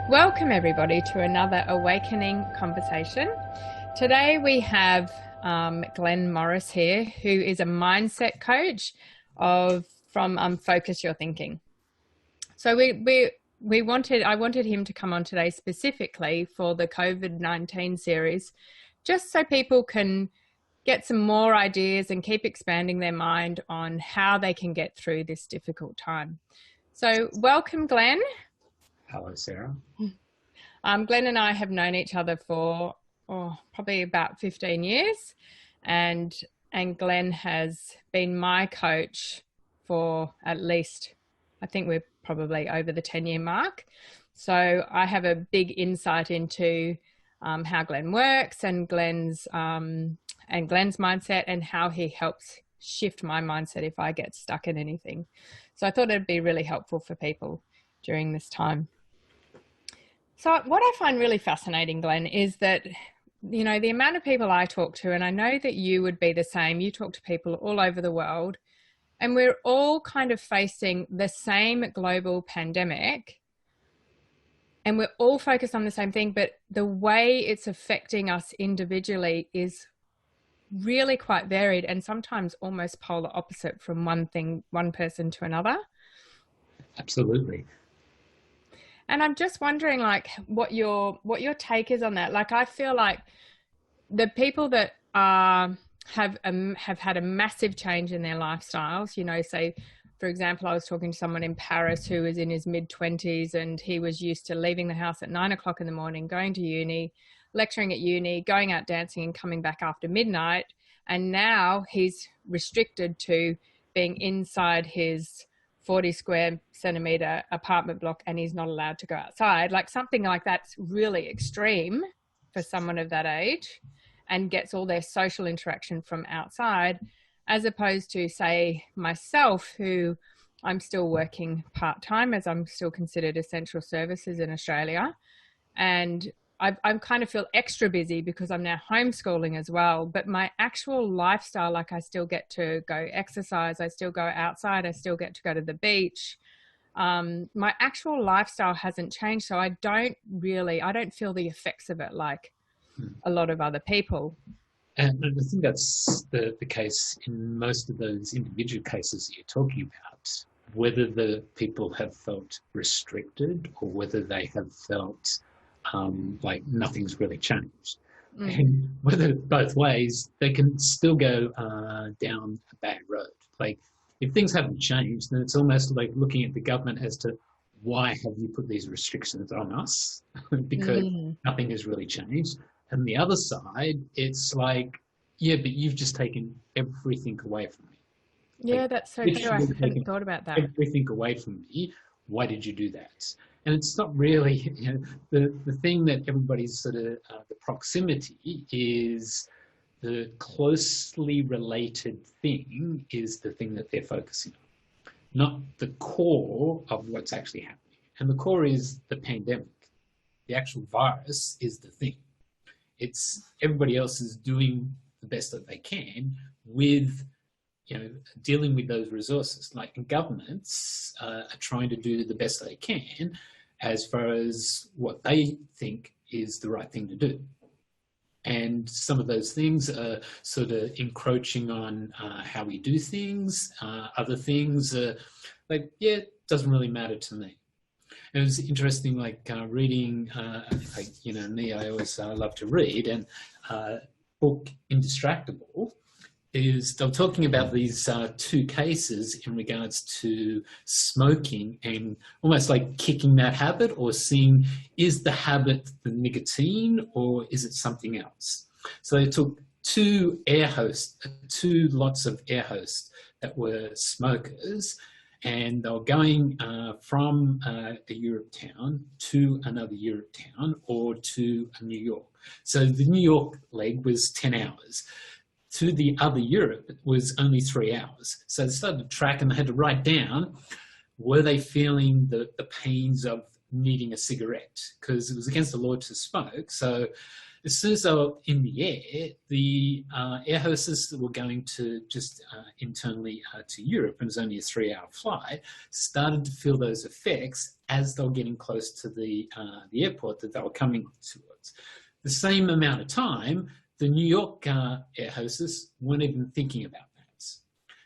Welcome everybody to another Awakening Conversation. Today we have Glen Morris here, who is a mindset coach from Focus Your Thinking. So I wanted him to come on today specifically for the COVID-19 series, just so people can get some more ideas and keep expanding their mind on how they can get through this difficult time. So welcome, Glen. Hello, Sarah. Glen and I have known each other for probably about 15 years, and Glen has been my coach for at least, I think we're probably over the 10-year mark. So I have a big insight into how Glen works and Glen's mindset, and how he helps shift my mindset if I get stuck in anything. So I thought it'd be really helpful for people during this time. So what I find really fascinating, Glen, is that, you know, the amount of people I talk to, and I know that you would be the same, you talk to people all over the world, and we're all kind of facing the same global pandemic, and we're all focused on the same thing, but the way it's affecting us individually is really quite varied, and sometimes almost polar opposite from one person to another. Absolutely. And I'm just wondering, like, what your take is on that. Like, I feel like the people that have had a massive change in their lifestyles, you know, say, for example, I was talking to someone in Paris who was in his mid-20s, and he was used to leaving the house at 9 o'clock in the morning, going to uni, lecturing at uni, going out dancing and coming back after midnight. And now he's restricted to being inside his 40 square centimeter apartment block, and he's not allowed to go outside. Like, something like that's really extreme for someone of that age, and gets all their social interaction from outside, as opposed to, say, myself, who I'm still working part-time, as I'm still considered essential services in Australia. And I kind of feel extra busy because I'm now homeschooling as well. But my actual lifestyle, like, I still get to go exercise, I still go outside, I still get to go to the beach. My actual lifestyle hasn't changed. So I don't feel the effects of it like a lot of other people. And I think that's the case in most of those individual cases that you're talking about, whether the people have felt restricted or whether they have felt like nothing's really changed. And whether both ways, they can still go down a bad road. Like, if things haven't changed, then it's almost like looking at the government as to, why have you put these restrictions on us? Because nothing has really changed. And the other side, it's like, yeah, but you've just taken everything away from me. Yeah, like, that's so true. I hadn't thought about that. Everything away from me. Why did you do that? And it's not really, you know, the thing that everybody's sort of, the proximity is the closely related thing is the thing that they're focusing on, not the core of what's actually happening. And the core is the pandemic. The actual virus is the thing. It's everybody else is doing the best that they can with, you know, dealing with those resources. Like, governments are trying to do the best they can as far as what they think is the right thing to do. And some of those things are sort of encroaching on how we do things. Other things are like, yeah, it doesn't really matter to me. And it was interesting, like reading, you know, me, I always love to read, and book Indistractable, is they're talking about these two cases in regards to smoking and almost like kicking that habit, or seeing, is the habit the nicotine or is it something else? So they took two lots of air hosts that were smokers, and they were going from a Europe town to another Europe town or to New York. So the New York leg was 10 hours. To the other Europe, it was only 3 hours. So they started to track, and they had to write down, were they feeling the pains of needing a cigarette because it was against the law to smoke. So as soon as they were in the air, the air hostesses that were going to just internally to Europe, and it was only a 3-hour flight, started to feel those effects as they were getting close to the airport that they were coming towards. The same amount of time, the New York air hostess weren't even thinking about that.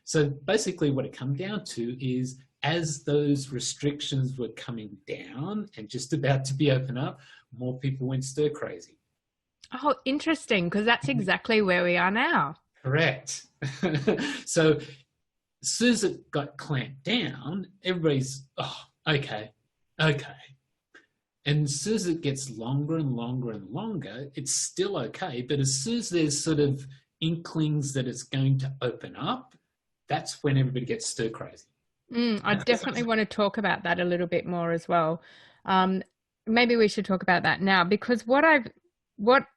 So basically what it came down to is as those restrictions were coming down and just about to be opened up, more people went stir crazy. Oh, interesting, because that's exactly where we are now. Correct. So as soon as it got clamped down, everybody's, oh, okay. And as soon as it gets longer and longer and longer, it's still okay. But as soon as there's sort of inklings that it's going to open up, that's when everybody gets stir crazy. I definitely want to talk about that a little bit more as well. Maybe we should talk about that now, because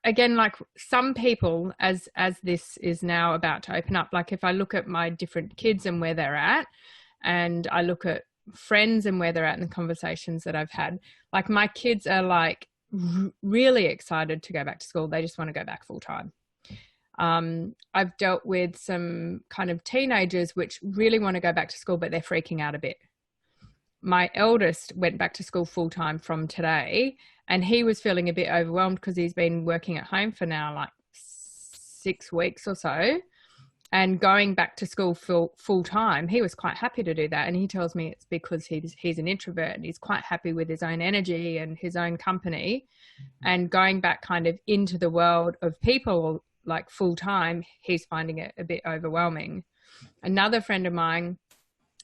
again, like some people, as this is now about to open up, like if I look at my different kids and where they're at, and I look at friends and where they're at in the conversations that I've had, like my kids are like really excited to go back to school. They just want to go back full time. I've dealt with some kind of teenagers which really want to go back to school, but they're freaking out a bit. My eldest went back to school full time from today, and he was feeling a bit overwhelmed because he's been working at home for now like 6 weeks or so, and going back to school full time, he was quite happy to do that. And he tells me it's because he's an introvert and he's quite happy with his own energy and his own company, and going back kind of into the world of people like full time, he's finding it a bit overwhelming. Another friend of mine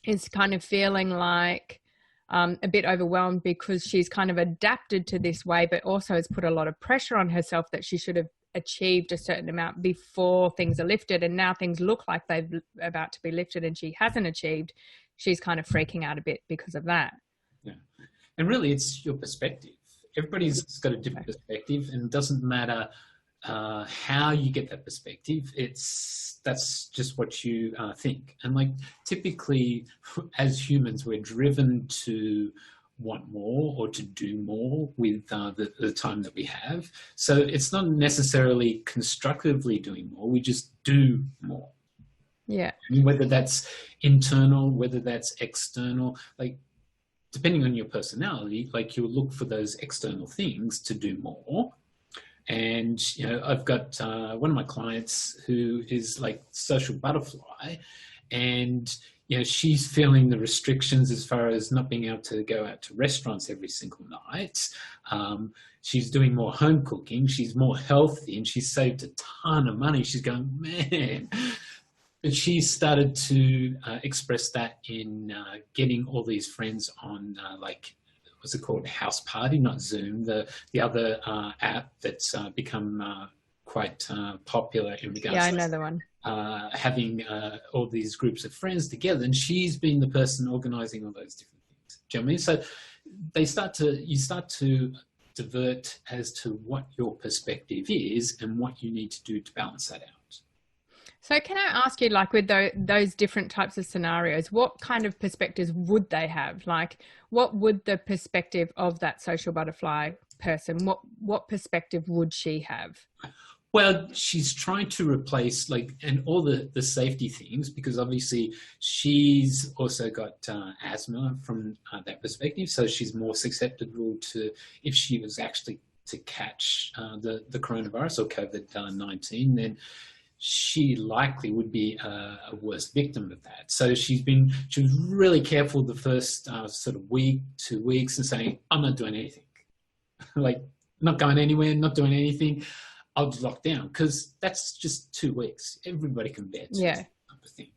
is kind of feeling like a bit overwhelmed because she's kind of adapted to this way, but also has put a lot of pressure on herself that she should have achieved a certain amount before things are lifted. And now things look like they're about to be lifted and she hasn't achieved. She's kind of freaking out a bit because of that. Yeah. And really it's your perspective. Everybody's got a different perspective, and it doesn't matter how you get that perspective. That's just what you think. And like typically as humans, we're driven to want more or to do more with the time that we have. So it's not necessarily constructively doing more, we just do more. Yeah. I mean, whether that's internal, whether that's external, like depending on your personality, like you'll look for those external things to do more. And, you know, I've got one of my clients who is like social butterfly, and, you know, she's feeling the restrictions as far as not being able to go out to restaurants every single night. She's doing more home cooking. She's more healthy, and she's saved a ton of money. She's going, man. But she started to express that in getting all these friends on like, what's it called? House Party, not Zoom, the other app that's become quite popular in regards to I know the one. Having all these groups of friends together, and she's been the person organizing all those different things. Do you know what I mean? So you start to divert as to what your perspective is and what you need to do to balance that out. So can I ask you, like with those different types of scenarios, what kind of perspectives would they have? Like what would the perspective of that social butterfly person, what perspective would she have? Well, she's trying to replace and all the safety things, because obviously she's also got asthma from that perspective. So she's more susceptible to, if she was actually to catch the coronavirus or COVID-19, then she likely would be a worse victim of that. So she was really careful the first sort of week, 2 weeks, and saying, I'm not doing anything. Like not going anywhere, not doing anything. I'll just lock down, because that's just 2 weeks. Everybody can bear that type of thing.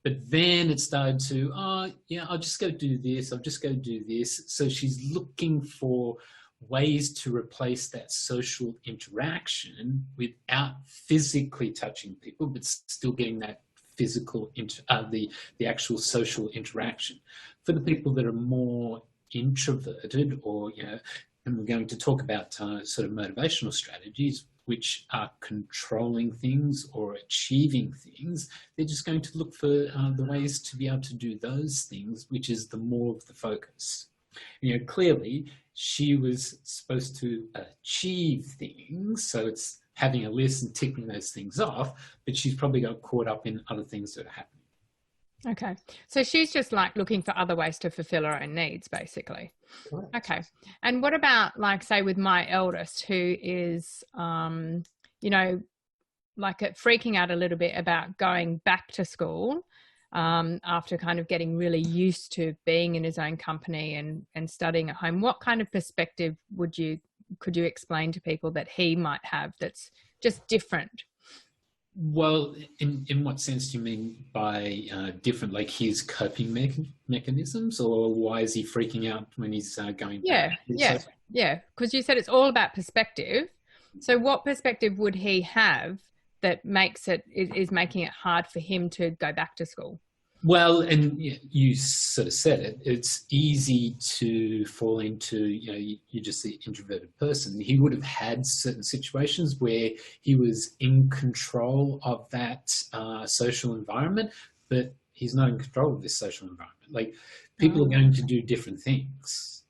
But then it started to, I'll just go do this. I'll just go do this. So she's looking for ways to replace that social interaction without physically touching people, but still getting that physical, the actual social interaction. For the people that are more introverted, or, and we're going to talk about sort of motivational strategies, which are controlling things or achieving things, they're just going to look for the ways to be able to do those things, which is the more of the focus. Clearly she was supposed to achieve things, so it's having a list and ticking those things off, but she's probably got caught up in other things that are happening. Okay. So she's just like looking for other ways to fulfill her own needs, basically. Correct. Okay. And what about, like, say with my eldest, who is, like freaking out a little bit about going back to school after kind of getting really used to being in his own company and studying at home. What kind of perspective could you explain to people that he might have that's just different? Well, in what sense do you mean by different, like his coping mechanisms, or why is he freaking out when he's going back? Yeah. Because you said it's all about perspective. So what perspective would he have that is making it hard for him to go back to school? Well, and you sort of said it, it's easy to fall into, you're just the introverted person. He would have had certain situations where he was in control of that social environment, but he's not in control of this social environment. Like, people are going to do different things.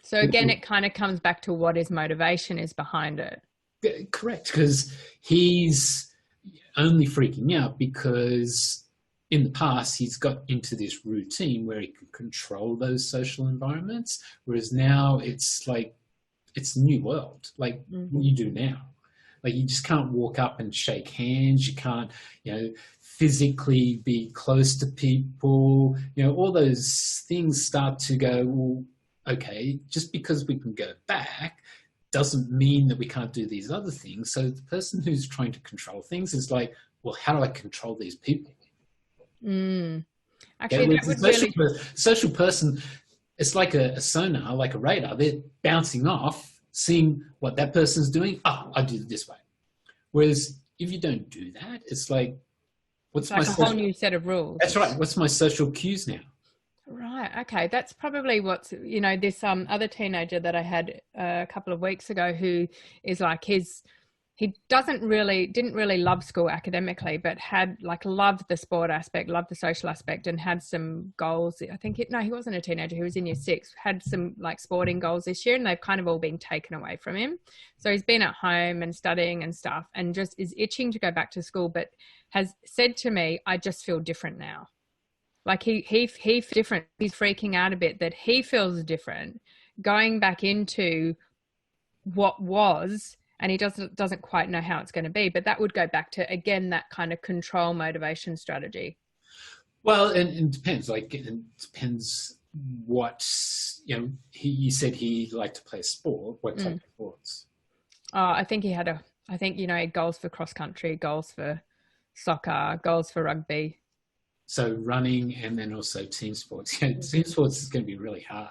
So again, it kind of comes back to what his motivation is behind it. Correct, because he's only freaking out because in the past he's got into this routine where he can control those social environments, whereas now it's like, it's a new world. Like, what do you do now? Like, you just can't walk up and shake hands. You can't, physically be close to people. All those things start to go, well, okay, just because we can go back doesn't mean that we can't do these other things. So the person who's trying to control things is like, well, how do I control these people? Actually, that would social person, it's like a sonar, like a radar. They're bouncing off, seeing what that person's doing. Oh, I do it this way. Whereas if you don't do that, it's like, what's my whole new set of rules? That's right. What's my social cues now? Right. Okay. That's probably what's, this other teenager that I had a couple of weeks ago who is like he didn't really love school academically, but loved the sport aspect, loved the social aspect, and had some goals. I think he wasn't a teenager. He was in year 6, had some like sporting goals this year, and they've kind of all been taken away from him. So he's been at home and studying and stuff and just is itching to go back to school, but has said to me, I just feel different now. Like he feels different. He's freaking out a bit that he feels different going back into what was, and he doesn't quite know how it's going to be. But that would go back to, again, that kind of control motivation strategy. Well, and it depends. Like, it depends what, you said he liked to play sport. What type of sports? Oh, I think he had goals for cross country, goals for soccer, goals for rugby. So running, and then also team sports. Team sports is going to be really hard.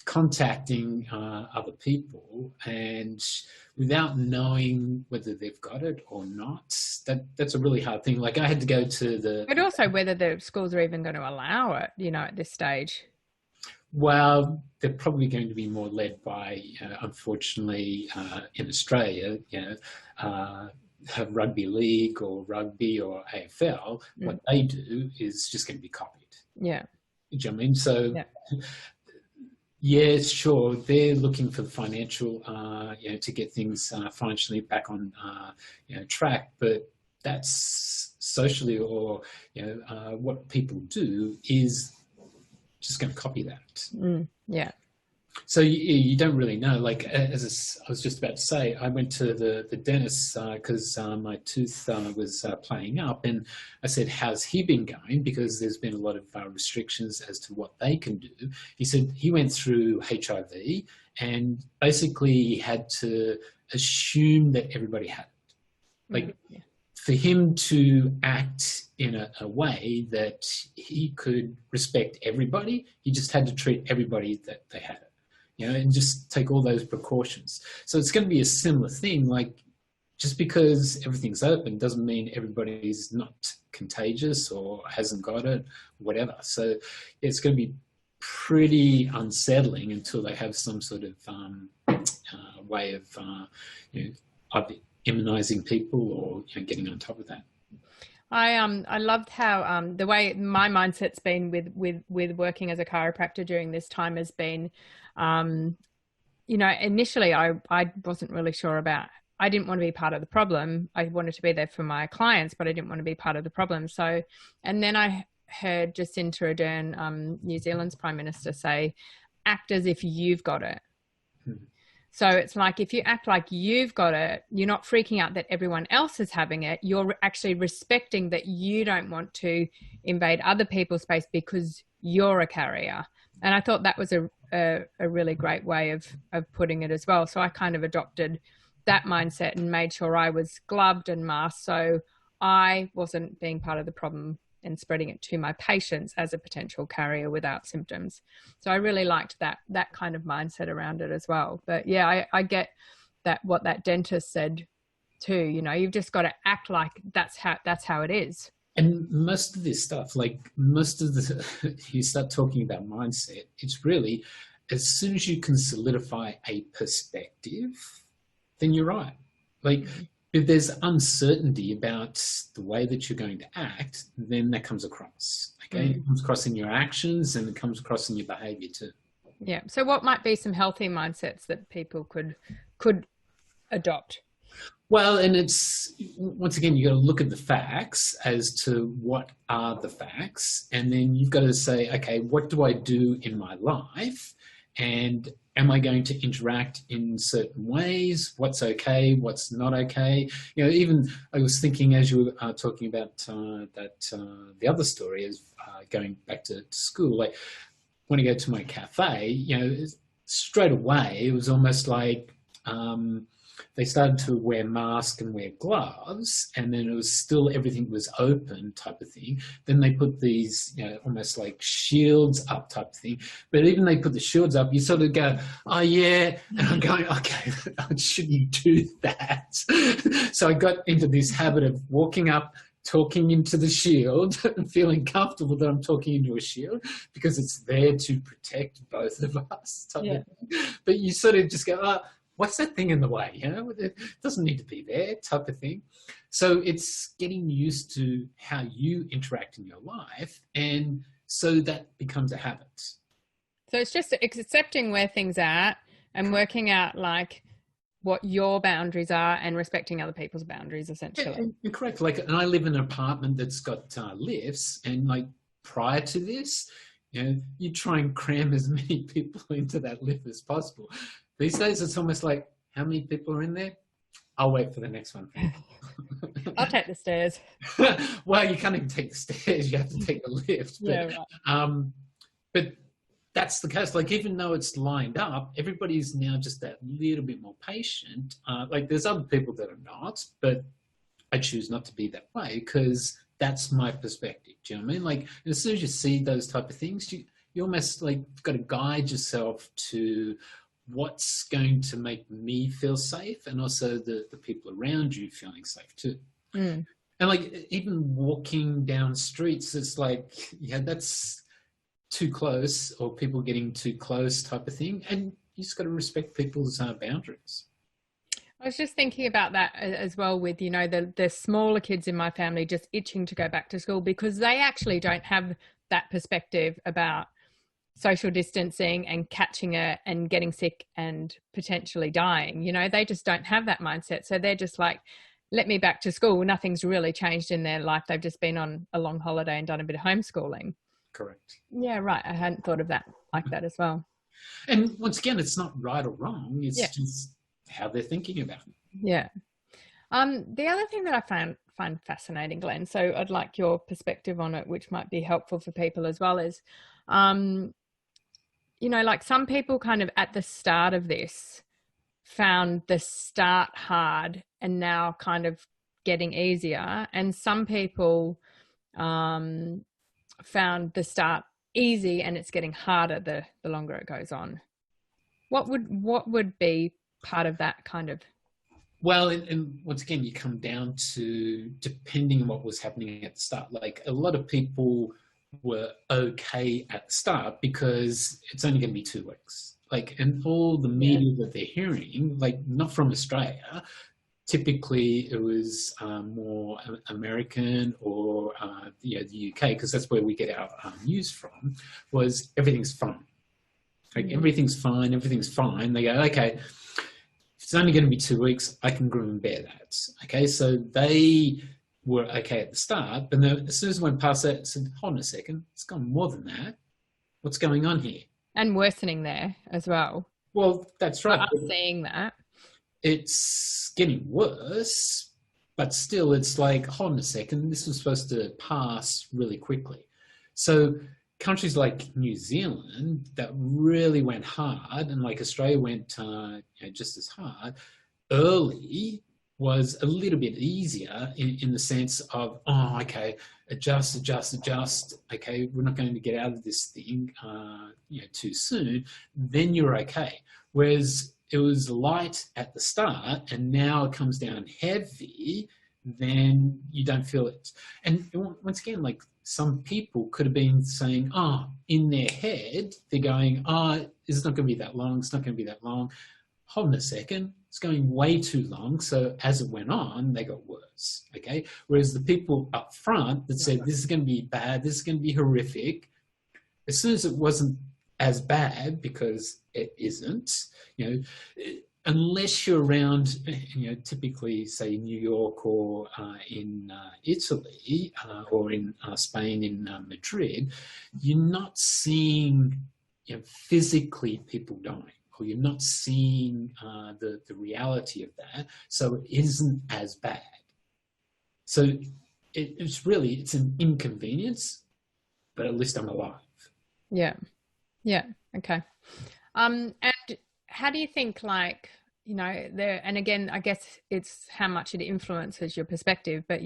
Contacting other people, and without knowing whether they've got it or not, that's a really hard thing. Like, I had to go to but also whether the schools are even going to allow it, at this stage. Well, they're probably going to be more led by, unfortunately, in Australia, have rugby league or rugby or AFL, what they do is just going to be copied. Yeah. Do you know what I mean? So, yeah, sure, they're looking for the financial, to get things financially back on, track, but that's socially or, what people do is just going to copy that. Yeah. So you don't really know. Like, as I was just about to say, I went to the dentist because my tooth was playing up, and I said, how's he been going? Because there's been a lot of restrictions as to what they can do. He said he went through HIV, and basically he had to assume that everybody had it. Like, for him to act in a way that he could respect everybody, he just had to treat everybody that they had it. And just take all those precautions. So it's going to be a similar thing. Like, just because everything's open doesn't mean everybody's not contagious or hasn't got it, whatever. So it's going to be pretty unsettling until they have some sort of way of, either immunizing people or getting on top of that. I loved how the way my mindset's been with working as a chiropractor during this time has been, initially I wasn't really sure about. I didn't want to be part of the problem. I wanted to be there for my clients, but I didn't want to be part of the problem. So, and then I heard Jacinda Ardern, New Zealand's Prime Minister, say, act as if you've got it. So it's like, if you act like you've got it, you're not freaking out that everyone else is having it. You're actually respecting that you don't want to invade other people's space because you're a carrier. And I thought that was a really great way of putting it as well. So I kind of adopted that mindset and made sure I was gloved and masked, so I wasn't being part of the problem and spreading it to my patients as a potential carrier without symptoms. So I really liked that kind of mindset around it as well. But yeah, I get that, what that dentist said too. You've just got to act like that's how it is. And most of this stuff, like most of you start talking about mindset, it's really, as soon as you can solidify a perspective, then you're right. Like, if there's uncertainty about the way that you're going to act, then that comes across. Okay, it comes across in your actions, and it comes across in your behaviour too. Yeah. So, what might be some healthy mindsets that people could adopt? Well, and it's, once again, you got to look at the facts as to what are the facts, and then you've got to say, okay, what do I do in my life, and am I going to interact in certain ways? What's okay? What's not okay? Even I was thinking, as you were talking about the other story is going back to school. Like, when I go to my cafe, straight away it was almost like they started to wear masks and wear gloves, and then it was still, everything was open type of thing. Then they put these, almost like shields up type of thing. But even they put the shields up, you sort of go, oh yeah, and I'm going, okay, shouldn't do that. So I got into this habit of walking up, talking into the shield and feeling comfortable that I'm talking into a shield because it's there to protect both of us. Type of thing. But you sort of just go, oh, what's that thing in the way? It doesn't need to be there, type of thing. So it's getting used to how you interact in your life, and so that becomes a habit. So it's just accepting where things are at and working out like what your boundaries are and respecting other people's boundaries, essentially. Yeah, you're correct. Like, and I live in an apartment that's got lifts, and like prior to this, you try and cram as many people into that lift as possible. These days, it's almost like, how many people are in there? I'll wait for the next one. I'll take the stairs. Well, you can't even take the stairs. You have to take the lift. But, yeah, right. But that's the case. Like, even though it's lined up, everybody's now just that little bit more patient. Like, there's other people that are not, but I choose not to be that way because that's my perspective. Do you know what I mean? Like, as soon as you see those type of things, you almost like got to guide yourself to what's going to make me feel safe, and also the people around you feeling safe too. And like, even walking down streets, it's like, that's too close, or people getting too close type of thing, and you just got to respect people's boundaries. I was just thinking about that as well with, the smaller kids in my family just itching to go back to school because they actually don't have that perspective about social distancing and catching it and getting sick and potentially dying. They just don't have that mindset. So they're just like, let me back to school. Nothing's really changed in their life. They've just been on a long holiday and done a bit of homeschooling. Correct. Yeah, right. I hadn't thought of that like that as well. And once again, it's not right or wrong. It's just how they're thinking about it. Yeah. The other thing that I find fascinating, Glenn, so I'd like your perspective on it, which might be helpful for people as well, is like some people kind of at the start of this found the start hard and now kind of getting easier. And some people found the start easy and it's getting harder the longer it goes on. What would be part of that kind of? Well, and once again, you come down to depending on what was happening at the start. Like, a lot of people were okay at the start because it's only going to be 2 weeks. Like, and all the media that they're hearing, like, not from Australia, typically it was more American or the UK, because that's where we get our news from, was everything's fine. Like everything's fine, everything's fine. They go, okay, it's only going to be 2 weeks, I can groom and bear that. Okay, so they were okay at the start, but then as soon as I went past that, I said, hold on a second, it's gone more than that. What's going on here? And worsening there as well. Well, that's right. I'm seeing that. It's getting worse, but still it's like, hold on a second, this was supposed to pass really quickly. So countries like New Zealand that really went hard, and like Australia went just as hard, early was a little bit easier in the sense of, oh, okay, adjust. Okay, we're not going to get out of this thing too soon. Then you're okay. Whereas it was light at the start and now it comes down heavy, then you don't feel it. And once again, like some people could have been saying, in their head, they're going, it's not going to be that long. It's not going to be that long. Hold on a second. It's going way too long. So as it went on, they got worse. Okay. Whereas the people up front that said, this is going to be bad, this is going to be horrific, as soon as it wasn't as bad, because it isn't, unless you're around, typically say New York or in Italy or in Spain, in Madrid, you're not seeing physically people dying, or you're not seeing the reality of that. So it isn't as bad. So it's an inconvenience, but at least I'm alive. Yeah. Yeah. Okay. And how do you think, like, and again, I guess it's how much it influences your perspective, but,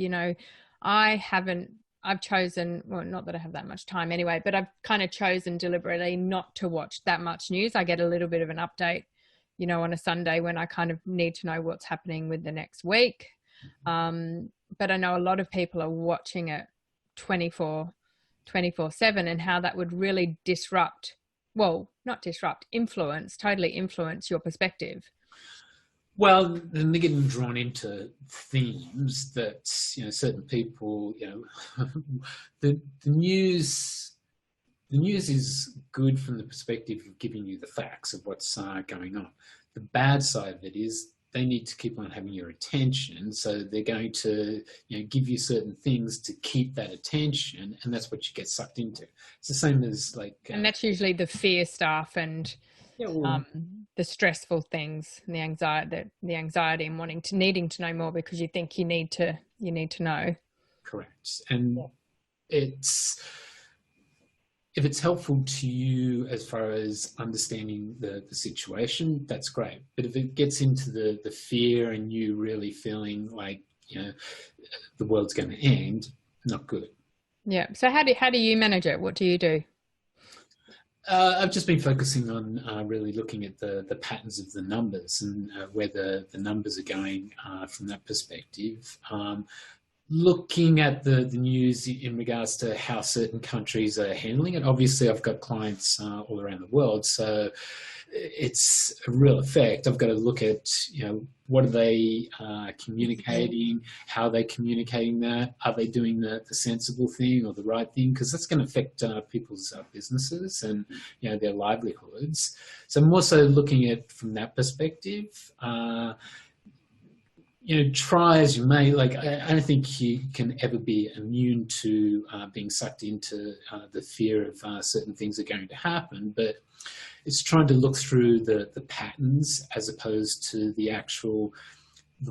I've chosen, well, not that I have that much time anyway, but I've kind of chosen deliberately not to watch that much news. I get a little bit of an update, on a Sunday when I kind of need to know what's happening with the next week. But I know a lot of people are watching it 24/7, and how that would really totally influence your perspective. Well, then they're getting drawn into themes that, certain people, the news is good from the perspective of giving you the facts of what's going on. The bad side of it is they need to keep on having your attention. So they're going to, give you certain things to keep that attention. And that's what you get sucked into. It's the same as like... and that's usually the fear stuff and the stressful things and the anxiety and needing to know more because you think you need to know. Correct. And if it's helpful to you as far as understanding the situation, that's great. But if it gets into the fear and you really feeling like, the world's going to end, not good. Yeah. So how do you manage it? What do you do? I've just been focusing on really looking at the patterns of the numbers and where the numbers are going from that perspective. Looking at the news in regards to how certain countries are handling it. Obviously, I've got clients all around the world, so it's a real effect. I've got to look at, what are they communicating? How are they communicating that? Are they doing the sensible thing or the right thing? Because that's going to affect people's businesses and, their livelihoods. So I'm also looking at it from that perspective. Try as you may, like, I don't think you can ever be immune to being sucked into the fear of certain things are going to happen, but it's trying to look through the patterns as opposed to the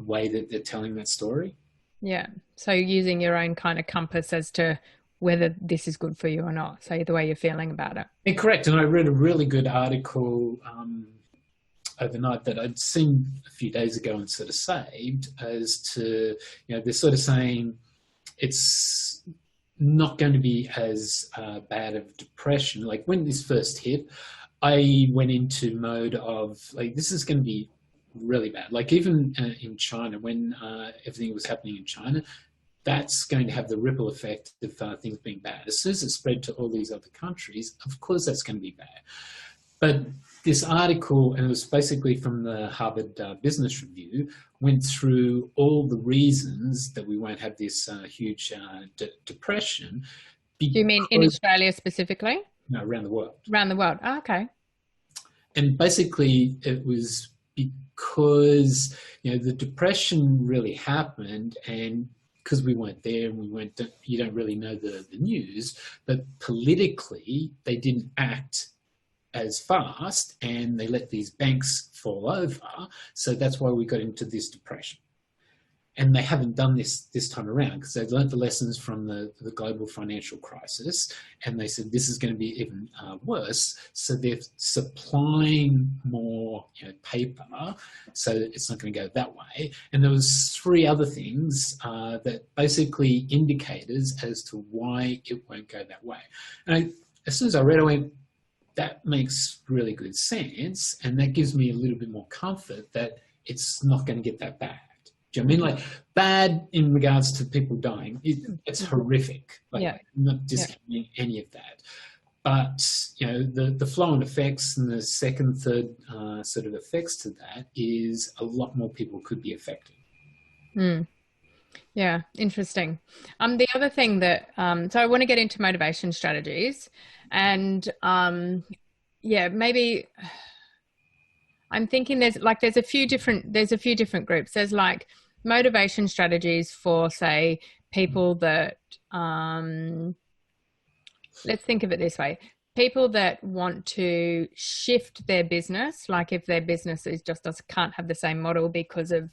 way that they're telling that story. Yeah. So using your own kind of compass as to whether this is good for you or not. So the way you're feeling about it. And correct. And I read a really good article overnight that I'd seen a few days ago and sort of saved as to, they're sort of saying it's not going to be as bad of depression. Like when this first hit, I went into mode of like, this is going to be really bad. Like even in China, when everything was happening in China, that's going to have the ripple effect of things being bad. As soon as it spread to all these other countries, of course that's going to be bad. But this article, and it was basically from the Harvard Business Review, went through all the reasons that we won't have this huge depression. Do you mean in Australia specifically? No, around the world. Around the world. Oh, okay. And basically it was because, the depression really happened, and because we weren't there and you don't really know the news, but politically they didn't act as fast and they let these banks fall over. So that's why we got into this depression. And they haven't done this time around, because they've learned the lessons from the global financial crisis, and they said this is going to be even worse. So they're supplying more paper, so it's not going to go that way. And there was 3 other things that basically indicators as to why it won't go that way. And as soon as I read it, I went, that makes really good sense, and that gives me a little bit more comfort that it's not going to get that bad. Do you know what I mean? Like, bad in regards to people dying, it's horrific. Like, I'm not discounting any of that. But, the flow-on effects and the second, third sort of effects to that is a lot more people could be affected. Yeah, interesting. The other thing that, so I want to get into motivation strategies, and maybe I'm thinking there's a few different groups. There's like motivation strategies for, say, people that, let's think of it this way. People that want to shift their business, like if their business can't have the same model because of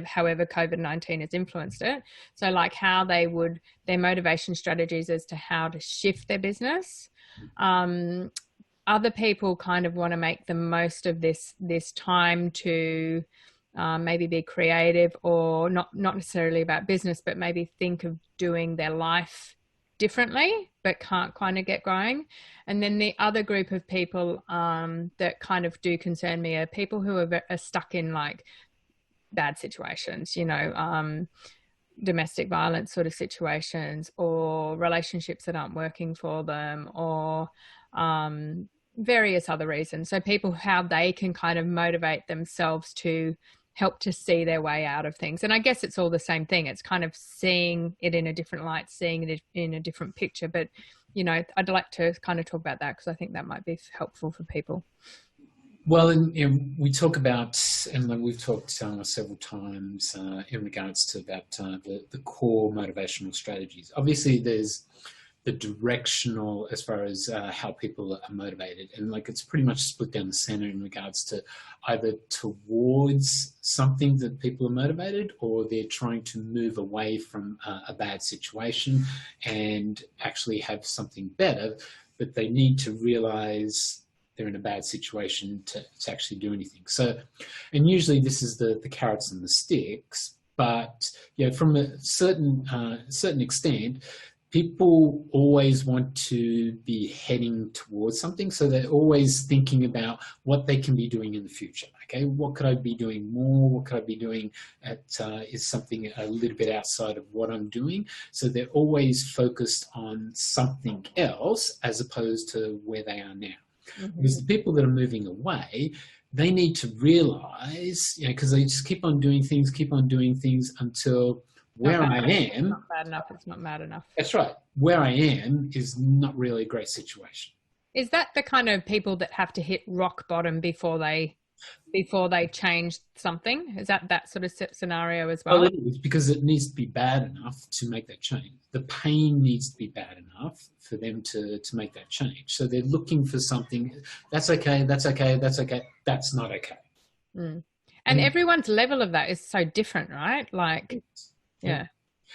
however COVID-19 has influenced it. So like their motivation strategies as to how to shift their business. Other people kind of want to make the most of this time to maybe be creative, or not necessarily about business, but maybe think of doing their life differently, but can't kind of get going. And then the other group of people that kind of do concern me are people who are stuck in like bad situations, domestic violence sort of situations, or relationships that aren't working for them, or various other reasons. So people, how they can kind of motivate themselves to help to see their way out of things. And I guess it's all the same thing. It's kind of seeing it in a different light, seeing it in a different picture. But, I'd like to kind of talk about that, because I think that might be helpful for people. Well, and we talk about, and we've talked several times in regards to about the core motivational strategies. Obviously, there's the directional as far as how people are motivated, and like it's pretty much split down the center in regards to either towards something that people are motivated, or they're trying to move away from a bad situation and actually have something better, but they need to realize they're in a bad situation to actually do anything. So, and usually this is the carrots and the sticks, but from a certain extent, people always want to be heading towards something. So they're always thinking about what they can be doing in the future. Okay, what could I be doing more? What could I be doing is something a little bit outside of what I'm doing. So they're always focused on something else as opposed to where they are now. Mm-hmm. Because the people that are moving away, they need to realize, because they just keep on doing things until where I am. It's not bad enough. It's not bad enough. That's right. Where I am is not really a great situation. Is that the kind of people that have to hit rock bottom before they change something? Is that sort of scenario as well? Well, it is, because it needs to be bad enough to make that change. The pain needs to be bad enough for them to make that change. So they're looking for something. That's okay. That's okay. That's okay. That's not okay. Mm. And everyone's level of that is so different, right? Like, yeah.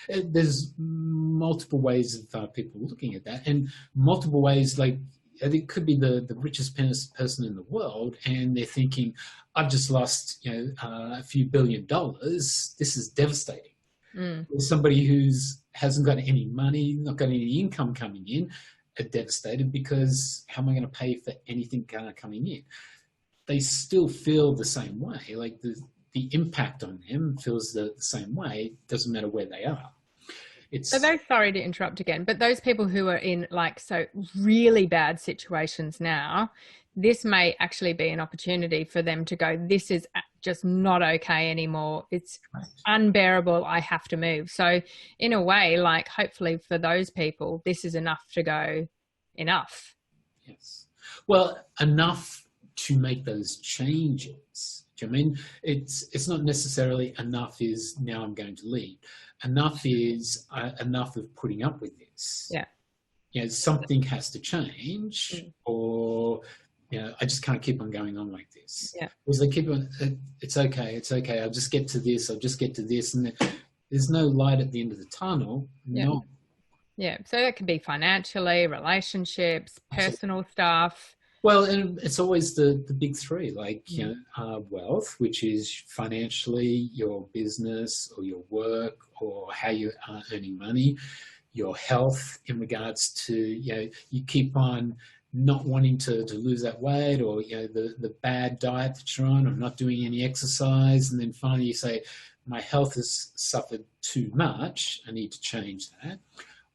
There's multiple ways of people looking at that, and multiple ways, like it could be the richest person in the world, and they're thinking, I've just lost a few $1 billion. This is devastating. There's somebody who's hasn't got any money, not got any income coming in, are devastated because how am I going to pay for anything coming in? They still feel the same way. Like the impact on them feels the same way. Doesn't matter where they are. So those, sorry to interrupt again, but those people who are in like so really bad situations now, this may actually be an opportunity for them to go, this is just not okay anymore. It's Right. unbearable. I have to move. So in a way, like hopefully for those people, this is enough to go, enough. Yes. Well, enough to make those changes. Do you know what I mean? It's not necessarily enough is now I'm going to leave. Enough is enough of putting up with this. Yeah. You know, something has to change, or you know, I just can't keep on going on like this. Yeah. Because they keep on, it's okay. I'll just get to this. And there's no light at the end of the tunnel. Yeah. No. Yeah. So that could be financially, relationships, personal stuff. Well, and it's always the big three, like, you know, wealth, which is financially your business or your work or how you are earning money, your health in regards to, you know, you keep on not wanting to lose that weight, or, you know, the bad diet that you're on, or not doing any exercise. And then finally you say, my health has suffered too much. I need to change that.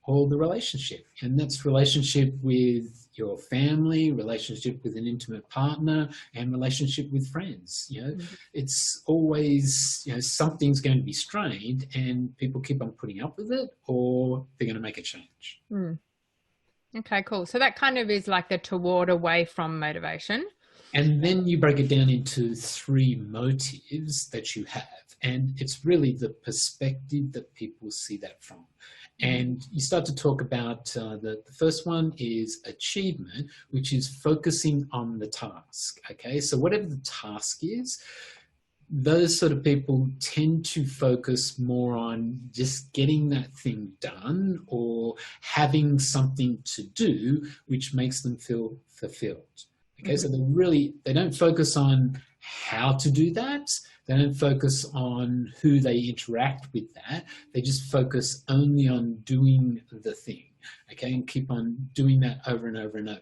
Or the relationship, and that's relationship with your family, relationship with an intimate partner, and relationship with friends. You know, it's always, you know, something's going to be strained, and people keep on putting up with it, or they're going to make a change. Okay, cool. So that kind of is like the toward away from motivation. And then you break it down into three motives that you have, and it's really the perspective that people see that from. And you start to talk about the first one is achievement, which is focusing on the task. Okay, so whatever the task is, those sort of people tend to focus more on just getting that thing done, or having something to do, which makes them feel fulfilled. Okay, so they don't focus on how to do that. They don't focus on who they interact with that. They just focus only on doing the thing, okay, and keep on doing that over and over and over.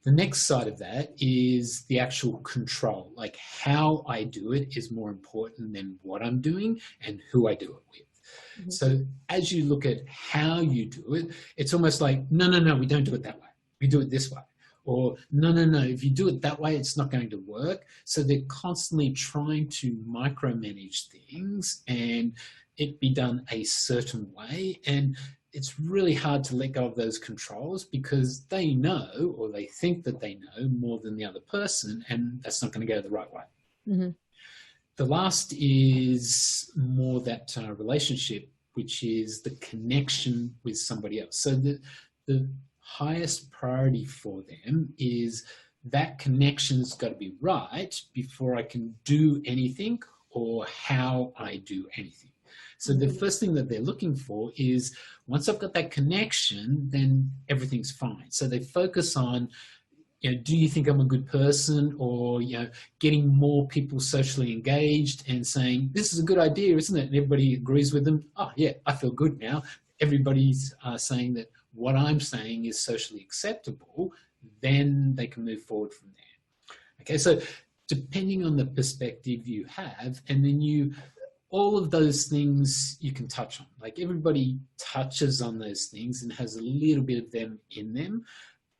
The next side of that is the actual control. Like, how I do it is more important than what I'm doing and who I do it with. So as you look at how you do it, it's almost like, no, we don't do it that way. We do it this way. Or no, if you do it that way, it's not going to work. So they're constantly trying to micromanage things and it be done a certain way. And it's really hard to let go of those controls, because they know, or they think that they know more than the other person, and that's not going to go the right way. The last is more that relationship, which is the connection with somebody else. So the highest priority for them is that connection's got to be right before I can do anything or how I do anything. So the first thing that they're looking for is, once I've got that connection, then everything's fine. So they focus on, you know, do you think I'm a good person? Or, you know, getting more people socially engaged and saying, this is a good idea, isn't it? And everybody agrees with them. Oh yeah, I feel good now. Everybody's saying that what I'm saying is socially acceptable. Then they can move forward from there. Okay, so depending on the perspective you have, and then all of those things you can touch on. Like, everybody touches on those things and has a little bit of them in them,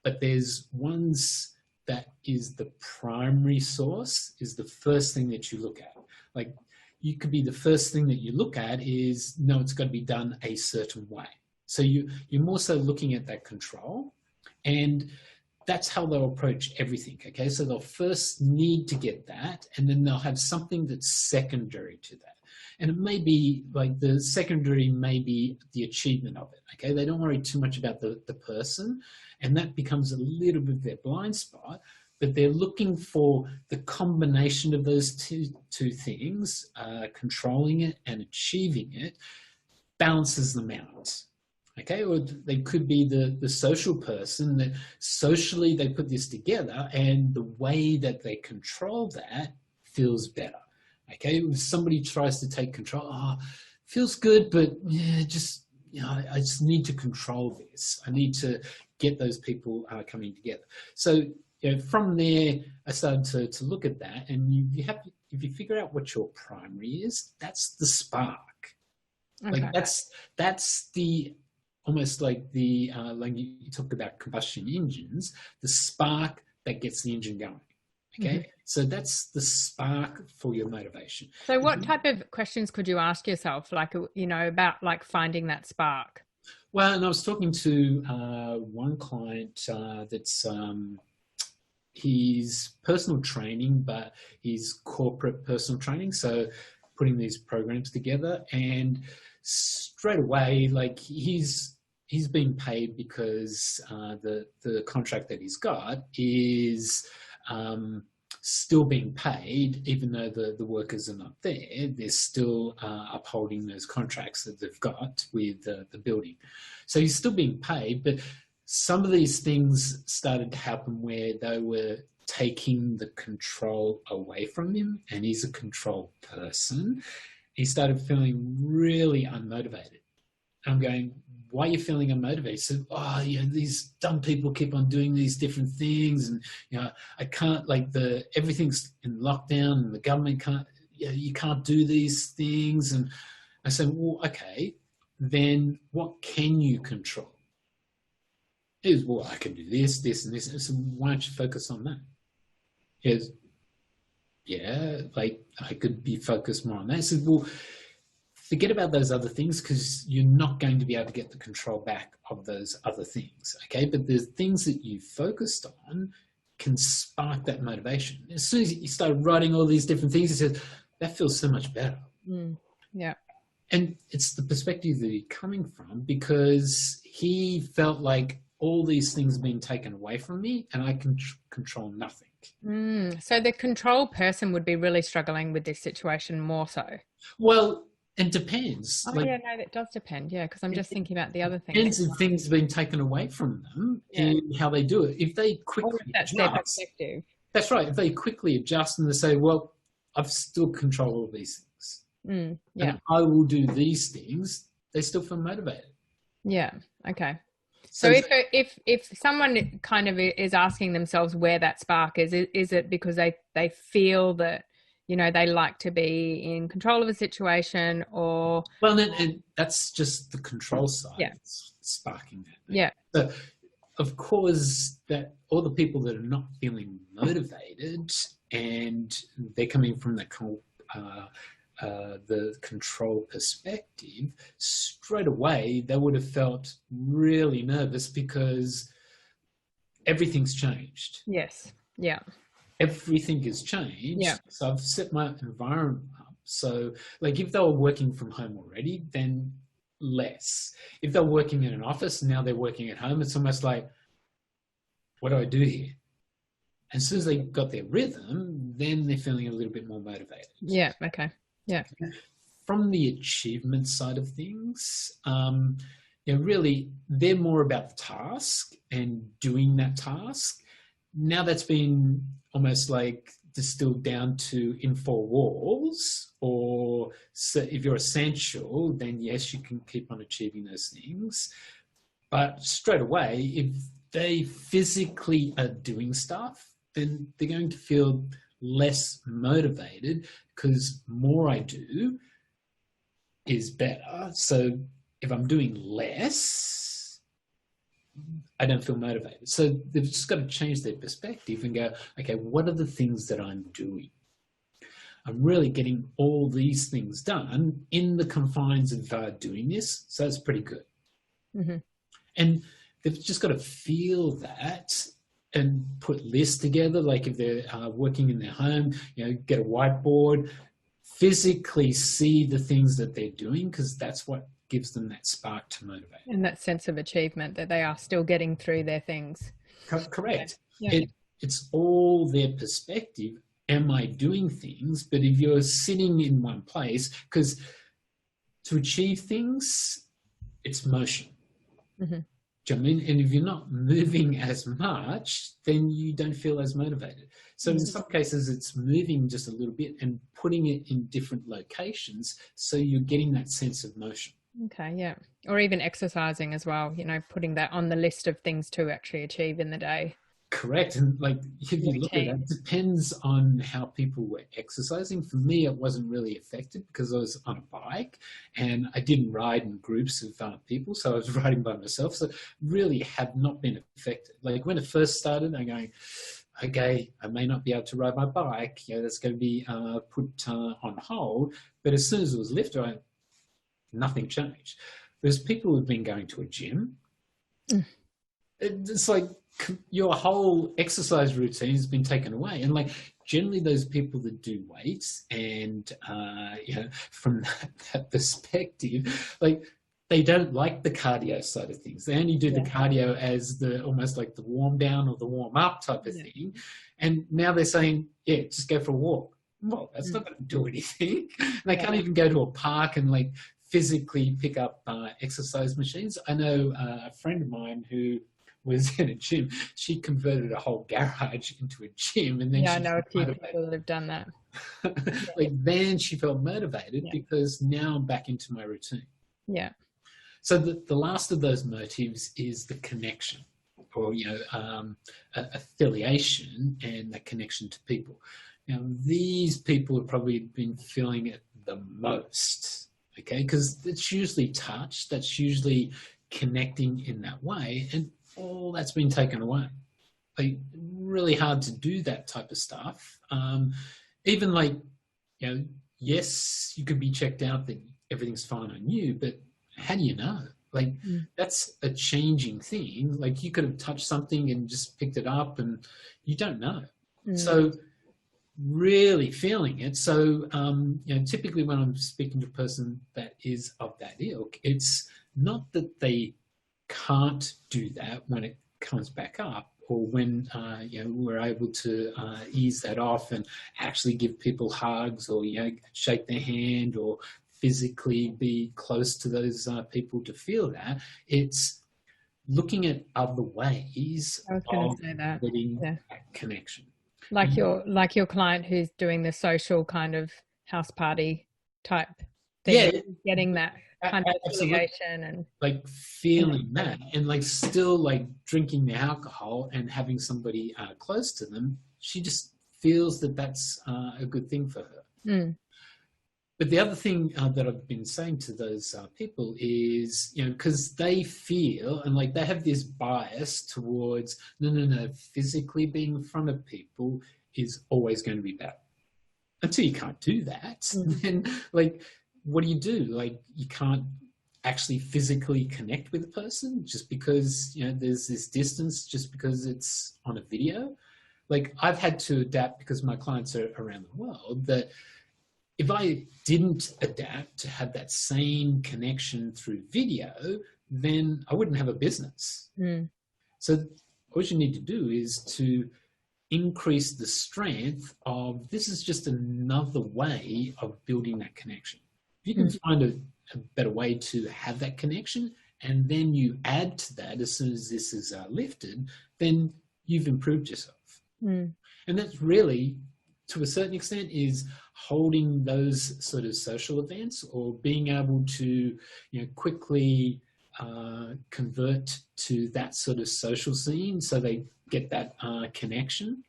but there's ones that is the primary source, is the first thing that you look at. Like, you could be the first thing that you look at is, no, it's got to be done a certain way. So you're more so looking at that control, and that's how they'll approach everything, okay? So they'll first need to get that, and then they'll have something that's secondary to that. And it may be, like, the secondary may be the achievement of it, okay? They don't worry too much about the person, and that becomes a little bit of their blind spot, but they're looking for the combination of those two things, controlling it and achieving it, balances them out. Okay, or they could be the social person that socially they put this together, and the way that they control that feels better. Okay, if somebody tries to take control, feels good, but yeah, just, you know, I just need to control this. I need to get those people coming together. So, you know, from there, I started to look at that, and you have to, if you figure out what your primary is, that's the spark. Okay. Like, that's the, almost like the, like you talk about combustion engines, the spark that gets the engine going. Okay. So that's the spark for your motivation. So what type of questions could you ask yourself, like, you know, about like finding that spark? Well, and I was talking to one client that's he's personal training, but he's corporate personal training. So putting these programs together, and straight away, like he's being paid because the contract that he's got is still being paid, even though the workers are not there. They're still upholding those contracts that they've got with the building. So he's still being paid, but some of these things started to happen where they were taking the control away from him, and he's a control person. He started feeling really unmotivated. I'm going, why are you feeling unmotivated? He said, oh, you know, these dumb people keep on doing these different things, and you know, I can't, like, everything's in lockdown, and the government can't, you know, you can't do these things. And I said, well, okay, then what can you control? He goes, well, I can do this, this, and this. I said, why don't you focus on that? He goes, yeah, like I could be focused more on that. I said, well, forget about those other things, because you're not going to be able to get the control back of those other things, okay? But the things that you focused on can spark that motivation. As soon as you start writing all these different things, he says, that feels so much better. Yeah. And it's the perspective that he's coming from, because he felt like all these things are being taken away from me and I can control nothing. So the control person would be really struggling with this situation more so. Well, it depends. Oh, like, yeah, no, that does depend. Yeah, because I'm just thinking about the other things. Depends if things have been taken away from them and how they do it. If they quickly that's their perspective. That's right. If they quickly adjust and they say, well, I've still control all these things. And I will do these things, they still feel motivated. Yeah. Okay. So if someone kind of is asking themselves where that spark is it because they feel that, you know, they like to be in control of a situation, or? Well, then that's just the control side. Yeah. It's sparking that. Yeah. So, of course, that all the people that are not feeling motivated and they're coming from the control perspective, straight away they would have felt really nervous because everything's changed. Yes. Yeah. Everything has changed. Yeah. So I've set my environment up. So, like, if they were working from home already, then less. If they're working in an office, now they're working at home, it's almost like, what do I do here? And as soon as they got their rhythm, then they're feeling a little bit more motivated. Yeah. Okay. Yeah. From the achievement side of things, you know, really, they're more about the task and doing that task. Now that's been almost like distilled down to in four walls, or so if you're essential, then yes, you can keep on achieving those things. But straight away, if they physically are doing stuff, then they're going to feel less motivated, because more I do is better. So if I'm doing less, I don't feel motivated. So they've just got to change their perspective and go, okay, what are the things that I'm doing? I'm really getting all these things done in the confines of doing this. So it's pretty good. Mm-hmm. And they've just got to feel that and put lists together. Like if they're working in their home, you know, get a whiteboard, physically see the things that they're doing, because that's what gives them that spark to motivate. And that sense of achievement that they are still getting through their things. Correct. Yeah. It's all their perspective. Am I doing things? But if you're sitting in one place, because to achieve things, it's motion. Mm-hmm. Do you know what I mean? And if you're not moving as much, then you don't feel as motivated. So in some cases, it's moving just a little bit and putting it in different locations, so you're getting that sense of motion. Okay, yeah. Or even exercising as well, you know, putting that on the list of things to actually achieve in the day. Correct. And like, if you look at it, it depends on how people were exercising. For me, it wasn't really affected because I was on a bike and I didn't ride in groups of people. So I was riding by myself. So really have not been affected. Like when it first started, I'm going, okay, I may not be able to ride my bike, that's going to be put on hold. But as soon as it was lifted, nothing changed. There's people who've been going to a gym. It's like your whole exercise routine has been taken away. And like generally those people that do weights and, from that perspective, like they don't like the cardio side of things. They only do the cardio as almost like the warm down or the warm up type of thing. And now they're saying, just go for a walk. Well, that's not going to do anything. They can't even go to a park and like physically pick up exercise machines. I know a friend of mine who was in a gym. She converted a whole garage into a gym, and then I know a few people that have done that. Like then she felt motivated because now I'm back into my routine. Yeah. So the last of those motives is the connection, or affiliation and that connection to people. Now these people have probably been feeling it the most, okay? Because it's usually touch, that's usually connecting in that way, and all that's been taken away. Like really hard to do that type of stuff. Even like, yes, you could be checked out that everything's fine on you, but how do you know? Like that's a changing thing. Like you could have touched something and just picked it up and you don't know. So really feeling it. So, typically when I'm speaking to a person that is of that ilk, it's not that they can't do that when it comes back up, or when we're able to ease that off and actually give people hugs, or shake their hand, or physically be close to those people to feel that. It's looking at other ways of getting that connection. Like your client who's doing the social kind of house party type thing, getting that kind of affiliation and like feeling that, and like still like drinking the alcohol and having somebody close to them. She just feels that that's a good thing for her. But the other thing that I've been saying to those people is, because they feel and like they have this bias towards, no, physically being in front of people is always going to be bad. Until you can't do that, then like, what do? Like, you can't actually physically connect with a person just because, there's this distance, just because it's on a video. Like, I've had to adapt because my clients are around the world, that if I didn't adapt to have that same connection through video, then I wouldn't have a business. So what you need to do is to increase the strength of, this is just another way of building that connection. If you can find a better way to have that connection, and then you add to that as soon as this is lifted, then you've improved yourself. And that's really, to a certain extent, is holding those sort of social events, or being able to, quickly convert to that sort of social scene so they get that connection,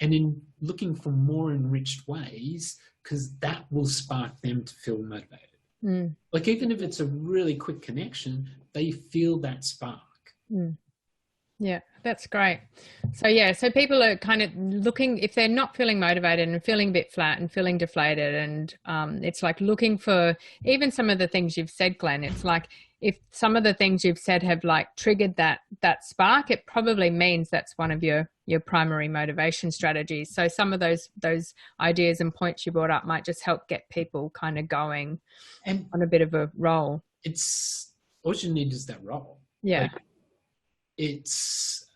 and in looking for more enriched ways, because that will spark them to feel motivated. Like even if it's a really quick connection, they feel that spark. Yeah, that's great. So people are kind of looking, if they're not feeling motivated and feeling a bit flat and feeling deflated, and it's like looking for even some of the things you've said, Glenn. It's like if some of the things you've said have like triggered that spark, it probably means that's one of your primary motivation strategies. So some of those ideas and points you brought up might just help get people kind of going and on a bit of a roll. It's all you need is that roll. Yeah. Like, it's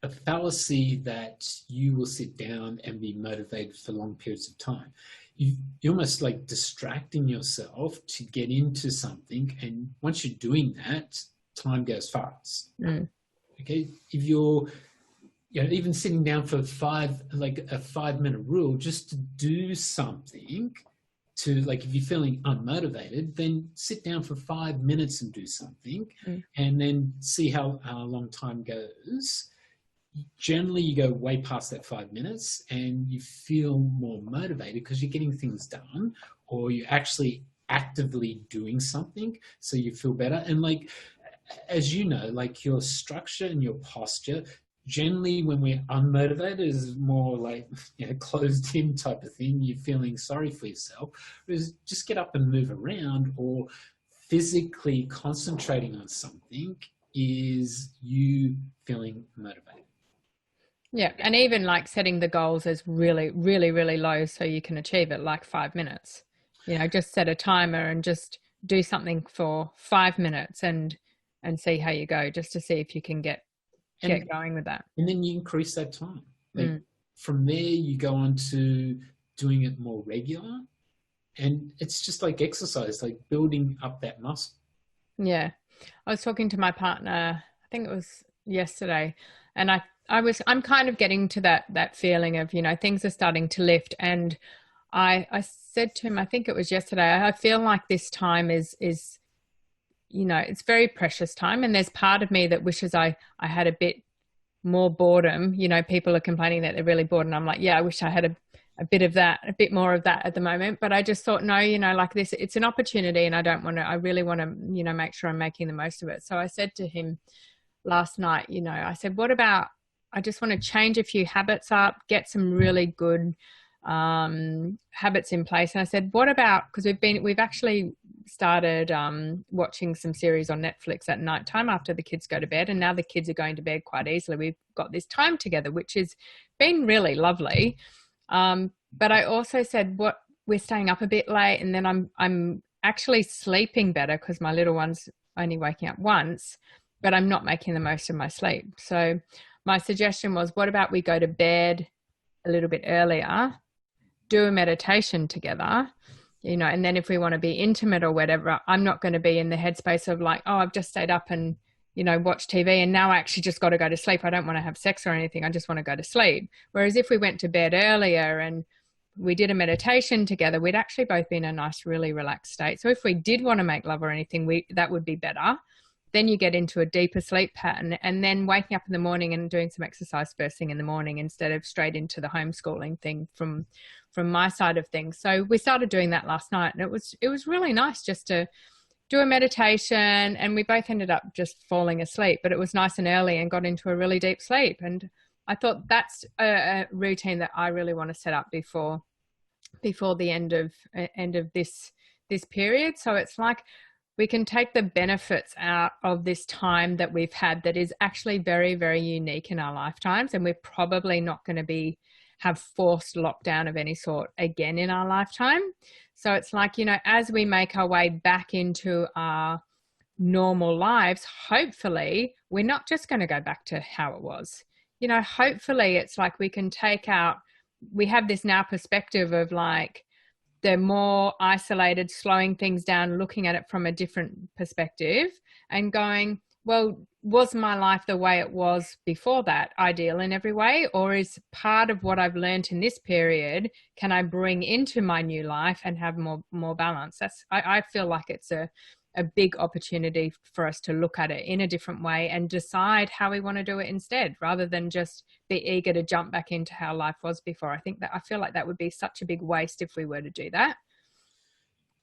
a fallacy that you will sit down and be motivated for long periods of time. You're almost like distracting yourself to get into something, and once you're doing that, time goes fast. Okay, if you're even sitting down for a 5-minute rule just to do something, to like, if you're feeling unmotivated, then sit down for 5 minutes and do something, and then see how long time goes. Generally, you go way past that 5 minutes and you feel more motivated because you're getting things done, or you're actually actively doing something, so you feel better. And like, as you know, like your structure and your posture generally when we're unmotivated is more like, closed in type of thing. You're feeling sorry for yourself. Whereas just get up and move around, or physically concentrating on something, is you feeling motivated. Yeah. And even like setting the goals as really, really, really low so you can achieve it, like 5 minutes. Just set a timer and just do something for 5 minutes and see how you go, just to see if you can get going with that. And then you increase that time. From there, you go on to doing it more regular. And it's just like exercise, like building up that muscle. Yeah. I was talking to my partner, I think it was yesterday, and I'm kind of getting to that feeling of, things are starting to lift. And I said to him, I think it was yesterday, I feel like this time is it's very precious time. And there's part of me that wishes I had a bit more boredom. People are complaining that they're really bored. And I'm like, yeah, I wish I had a bit of that, a bit more of that at the moment. But I just thought, no, like this, it's an opportunity, and I really want to, make sure I'm making the most of it. So I said to him last night, I said, what about, I just want to change a few habits up, get some really good habits in place. And I said, what about, because we've actually started watching some series on Netflix at nighttime after the kids go to bed, and now the kids are going to bed quite easily. We've got this time together, which has been really lovely. But I also said, we're staying up a bit late, and then I'm actually sleeping better because my little one's only waking up once, but I'm not making the most of my sleep. So my suggestion was, what about we go to bed a little bit earlier, do a meditation together, and then if we want to be intimate or whatever, I'm not going to be in the headspace of like, oh, I've just stayed up and, watch TV and now I actually just got to go to sleep. I don't want to have sex or anything. I just want to go to sleep. Whereas if we went to bed earlier and we did a meditation together, we'd actually both be in a nice, really relaxed state. So if we did want to make love or anything, that would be better. Then you get into a deeper sleep pattern, and then waking up in the morning and doing some exercise first thing in the morning instead of straight into the homeschooling thing from my side of things. So we started doing that last night, and it was really nice just to do a meditation, and we both ended up just falling asleep, but it was nice and early and got into a really deep sleep. And I thought that's a routine that I really want to set up before the end of this period. So it's like, we can take the benefits out of this time that we've had that is actually very, very unique in our lifetimes. And we're probably not going to have forced lockdown of any sort again in our lifetime. So it's like, as we make our way back into our normal lives, hopefully we're not just going to go back to how it was. Hopefully it's like we have this now perspective of like, they're more isolated, slowing things down, looking at it from a different perspective and going, well, was my life the way it was before that ideal in every way? Or is part of what I've learned in this period, can I bring into my new life and have more balance? I feel like it's a big opportunity for us to look at it in a different way and decide how we want to do it instead, rather than just be eager to jump back into how life was before. I feel like that would be such a big waste if we were to do that.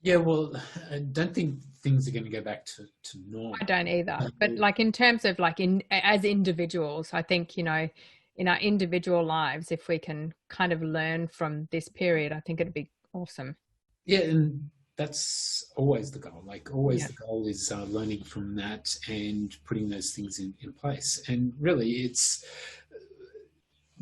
Yeah, well, I don't think things are going to go back to normal. I don't either. But like in terms of like as individuals, I think, in our individual lives, if we can kind of learn from this period, I think it'd be awesome. Yeah, and that's always the goal. Like always, the goal is learning from that and putting those things in place. And really, it's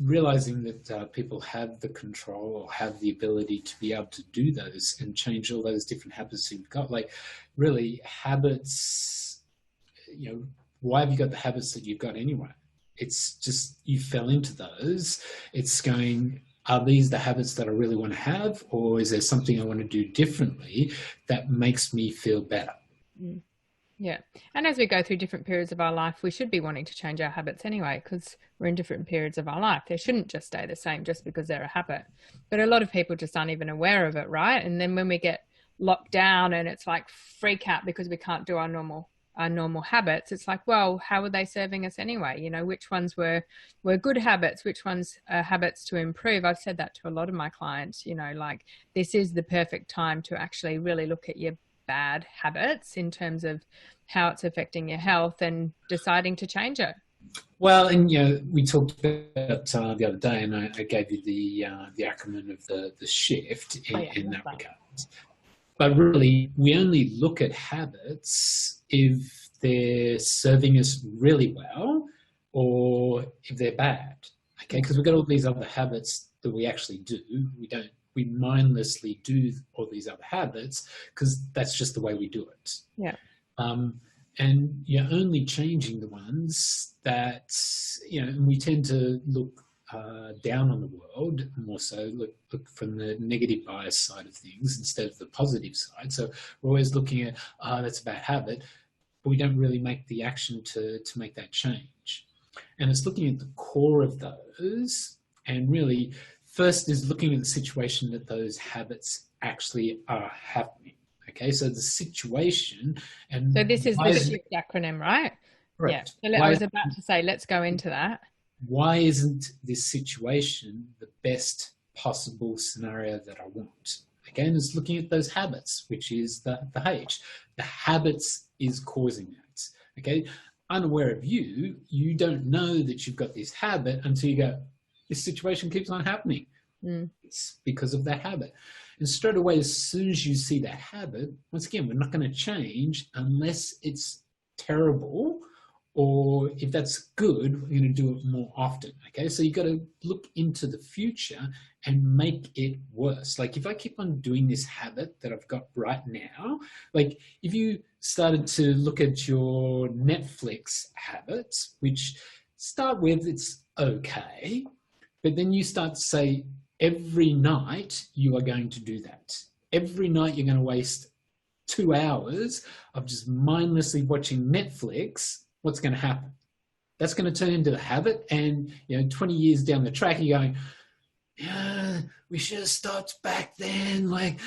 realizing that people have the control or have the ability to be able to do those and change all those different habits you've got. Like really habits, why have you got the habits that you've got anyway? It's just you fell into those. It's going, are these the habits that I really want to have, or is there something I want to do differently that makes me feel better? Yeah. And as we go through different periods of our life, we should be wanting to change our habits anyway, because we're in different periods of our life. They shouldn't just stay the same just because they're a habit. But a lot of people just aren't even aware of it, right? And then when we get locked down and it's like freak out because we can't do our normal habits, it's like, well, how were they serving us anyway? Which ones were good habits, which ones are habits to improve? I've said that to a lot of my clients, like this is the perfect time to actually really look at your bad habits in terms of how it's affecting your health and deciding to change it. Well, and we talked about the other day, and I gave you the acronym of the shift Oh yeah, in love that that. regard. But really, we only look at habits if they're serving us really well, or if they're bad. Okay, because we've got all these other habits that we actually do. We mindlessly do all these other habits because that's just the way we do it. Yeah. Um, and you're only changing the ones that, and we tend to look down on the world more so, look from the negative bias side of things instead of the positive side. So we're always looking at, oh, that's a bad habit, but we don't really make the action to make that change. And it's looking at the core of those, and really first is looking at the situation that those habits actually are happening. Okay, so the situation, and So this is why the is SHIFT acronym, right? Yeah. correct? So I Why was about to say, let's go into that. why isn't this situation the best possible scenario that I want? Again, it's looking at those habits, which is the H. The habits is causing that. Okay, unaware of you, you don't know that you've got this habit until you go, this situation keeps on happening. It's because of that habit. And straight away, as soon as you see that habit, once again, we're not going to change unless it's terrible, or if that's good, we're going to do it more often. Okay, so you've got to look into the future and make it worse. Like if I keep on doing this habit that I've got right now, like if you started to look at your Netflix habits, which start with it's okay, but then you start to say, every night you are going to do that. Every night you're going to waste 2 hours of just mindlessly watching Netflix. What's going to happen? That's going to turn into a habit. And 20 years down the track, you're going, yeah, we should have stopped back then. Like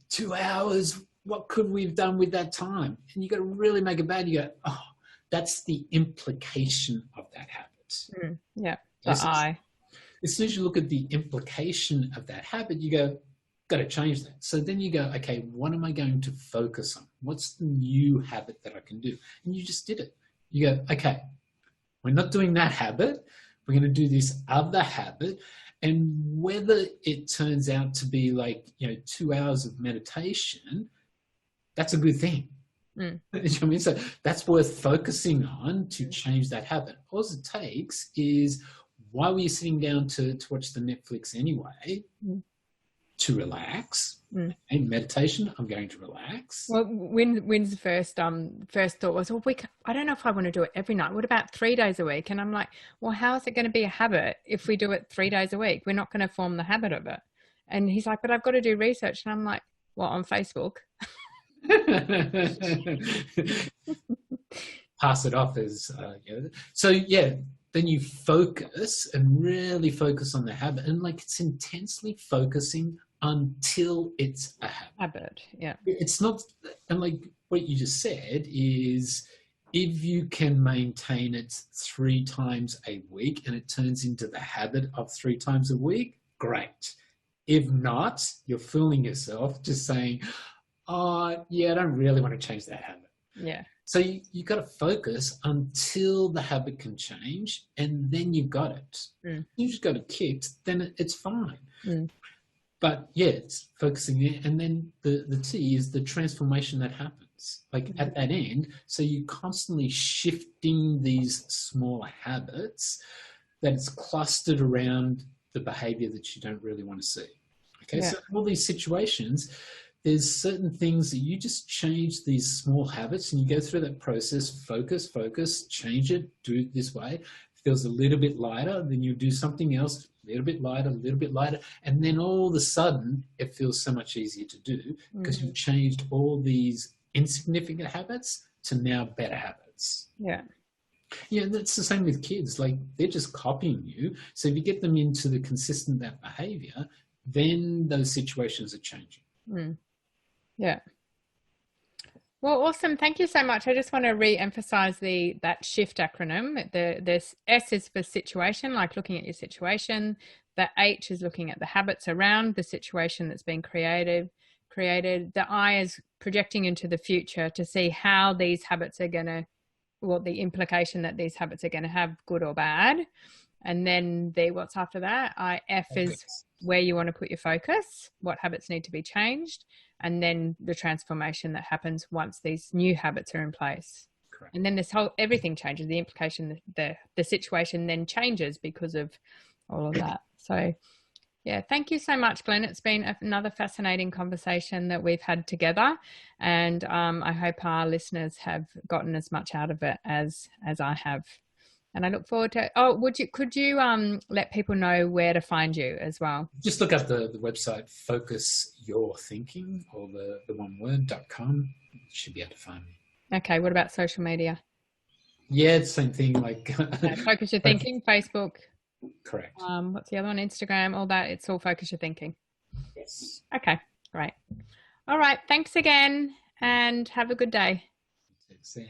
2 hours. What could we have done with that time? And you got to really make it bad. You go, oh, that's the implication of that habit. Yeah. The As soon as you look at the implication of that habit, you go, got to change that. So then you go, okay, what am I going to focus on? What's the new habit that I can do? And you just did it. You go, okay, we're not doing that habit. We're going to do this other habit. And whether it turns out to be like, 2 hours of meditation, that's a good thing. You know what I mean? So that's worth focusing on to change that habit. All it takes is, why were you sitting down to watch the Netflix anyway? To relax. And meditation, I'm going to relax. Well, Wynn's first thought was, well, I don't know if I want to do it every night. What about 3 days a week? And I'm like, well, how is it going to be a habit if we do it 3 days a week? We're not going to form the habit of it. And he's like, but I've got to do research. And I'm like, well, on Facebook. Pass it off as so yeah, then you focus and really focus on the habit, and like it's intensely focusing until it's a habit. Yeah, it's not, and like what you just said is, if you can maintain it 3 times a week and it turns into the habit of 3 times a week, great. If not, you're fooling yourself just saying, oh yeah, I don't really want to change that habit. Yeah. So you got to focus until the habit can change, and then you've got it. You just got it kicked, then it's fine. But yeah, it's focusing there. And then the T is the transformation that happens, like at that end. So you're constantly shifting these smaller habits that it's clustered around the behavior that you don't really want to see. Okay, so in all these situations, there's certain things that you just change these small habits, and you go through that process, focus, change it, do it this way. Feels a little bit lighter, then you do something else, a little bit lighter, and then all of a sudden it feels so much easier to do because you've changed all these insignificant habits to now better habits. Yeah, that's the same with kids. Like they're just copying you. So if you get them into the consistent that behavior, then those situations are changing. Yeah. Well, awesome. Thank you so much. I just want to re-emphasize that SHIFT acronym. The S is for situation, like looking at your situation. The H is looking at the habits around the situation that's been created. The I is projecting into the future to see how these habits are going to well, the implication that these habits are going to have, good or bad. And then what's after that? F is where you want to put your focus, what habits need to be changed, and then the transformation that happens once these new habits are in place. Correct. And then everything changes. The implication, the situation then changes because of all of that. So yeah, thank you so much, Glen. It's been another fascinating conversation that we've had together, and I hope our listeners have gotten as much out of it as I have. And I look forward to. Oh, could you let people know where to find you as well? Just look up the website Focus Your Thinking, or the one word.com. You should be able to find me. Okay. What about social media? Yeah, it's the same thing. Like Focus Your Thinking, Facebook. Correct. What's the other one? Instagram, all that. It's all Focus Your Thinking. Yes. Okay, great. All right. Thanks again, and have a good day. See ya.